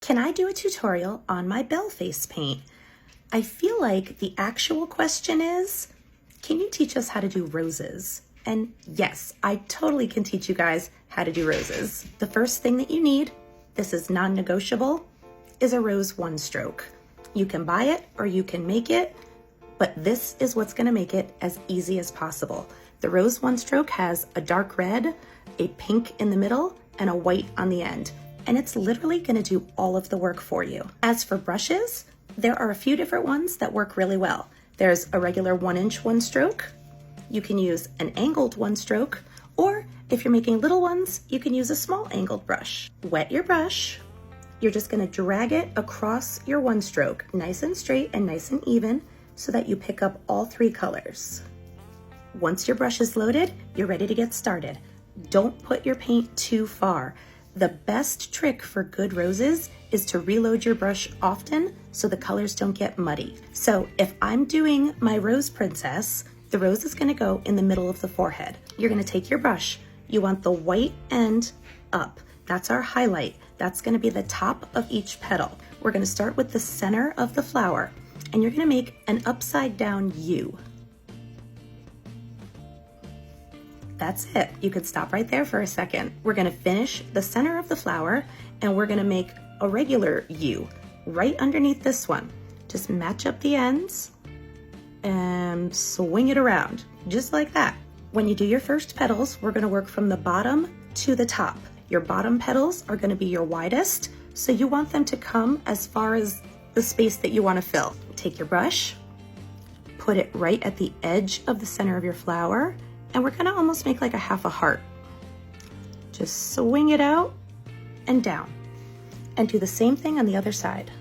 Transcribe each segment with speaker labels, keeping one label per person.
Speaker 1: Can I do a tutorial on my bell face paint? I feel like the actual question is, can you teach us how to do roses? And yes, I totally can teach you guys how to do roses. The first thing that you need, this is non-negotiable, is a rose one stroke. You can buy it or you can make it, but this is what's gonna make it as easy as possible. The rose one stroke has a dark red, a pink in the middle, and a white on the end. And it's literally gonna do all of the work for you. As for brushes, there are a few different ones that work really well. There's a regular 1-inch one stroke. You can use an angled one stroke, or if you're making little ones, you can use a small angled brush. Wet your brush. You're just gonna drag it across your one stroke, nice and straight and nice and even, so that you pick up all 3 colors. Once your brush is loaded, you're ready to get started. Don't put your paint too far. The best trick for good roses is to reload your brush often so the colors don't get muddy. So if I'm doing my rose princess, the rose is gonna go in the middle of the forehead. You're gonna take your brush. You want the white end up. That's our highlight. That's gonna be the top of each petal. We're gonna start with the center of the flower, and you're gonna make an upside down U. That's it. You could stop right there for a second. We're gonna finish the center of the flower, and we're gonna make a regular U right underneath this one. Just match up the ends and swing it around, just like that. When you do your first petals, we're gonna work from the bottom to the top. Your bottom petals are gonna be your widest, so you want them to come as far as the space that you wanna fill. Take your brush, put it right at the edge of the center of your flower, and we're gonna almost make like a half a heart. Just swing it out and down. And do the same thing on the other side.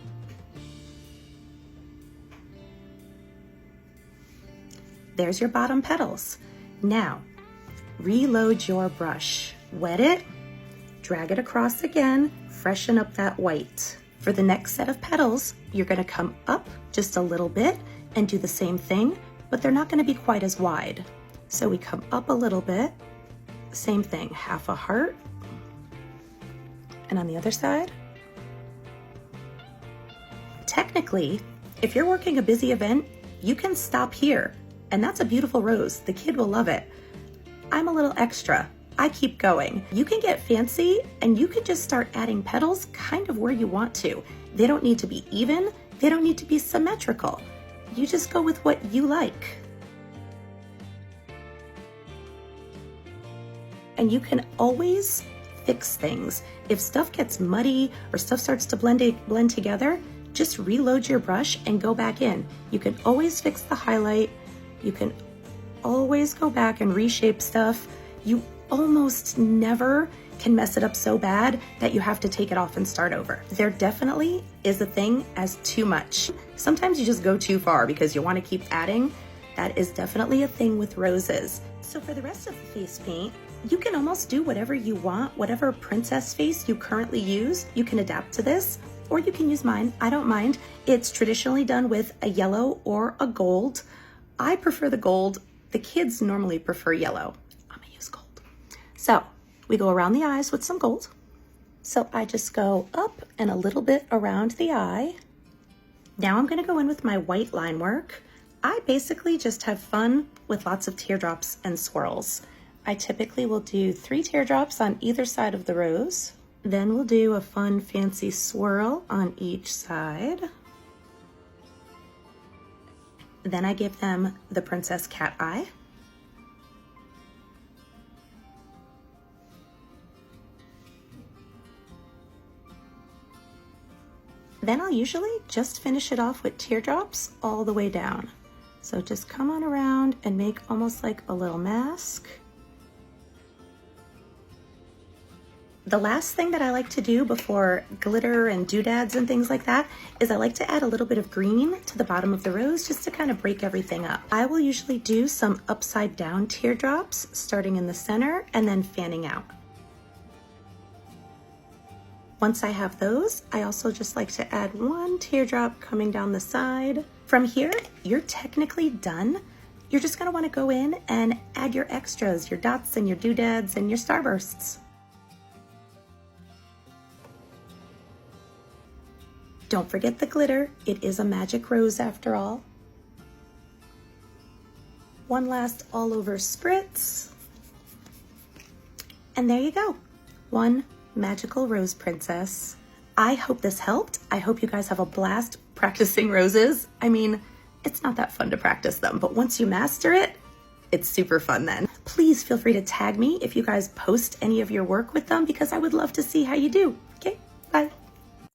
Speaker 1: There's your bottom petals. Now, reload your brush. Wet it, drag it across again, freshen up that white. For the next set of petals, you're gonna come up just a little bit and do the same thing, but they're not gonna be quite as wide. So we come up a little bit, same thing, half a heart. And on the other side, technically, if you're working a busy event, you can stop here, and that's a beautiful rose. The kid will love it. I'm a little extra. I keep going. You can get fancy, and you can just start adding petals kind of where you want to. They don't need to be even. They don't need to be symmetrical. You just go with what you like. And you can always fix things. If stuff gets muddy or stuff starts to blend together, just reload your brush and go back in. You can always fix the highlight. You can always go back and reshape stuff. You almost never can mess it up so bad that you have to take it off and start over. There definitely is a thing as too much. Sometimes you just go too far because you want to keep adding. That is definitely a thing with roses. So for the rest of the face paint, you can almost do whatever you want, whatever princess face you currently use, you can adapt to this, or you can use mine, I don't mind. It's traditionally done with a yellow or a gold. I prefer the gold. The kids normally prefer yellow. I'm gonna use gold. So we go around the eyes with some gold. So I just go up and a little bit around the eye. Now I'm gonna go in with my white line work. I basically just have fun with lots of teardrops and swirls. I typically will do 3 teardrops on either side of the rose. Then we'll do a fun fancy swirl on each side. Then I give them the princess cat eye. Then I'll usually just finish it off with teardrops all the way down. So just come on around and make almost like a little mask. The last thing that I like to do before glitter and doodads and things like that is I like to add a little bit of green to the bottom of the rose just to kind of break everything up. I will usually do some upside down teardrops starting in the center and then fanning out. Once I have those, I also just like to add 1 teardrop coming down the side. From here, you're technically done. You're just gonna wanna go in and add your extras, your dots and your doodads and your starbursts. Don't forget the glitter. It is a magic rose after all. One last all over spritz. And there you go. One magical rose princess. I hope this helped. I hope you guys have a blast practicing roses. I mean, it's not that fun to practice them, but once you master it, it's super fun then. Please feel free to tag me if you guys post any of your work with them because I would love to see how you do. Okay, bye.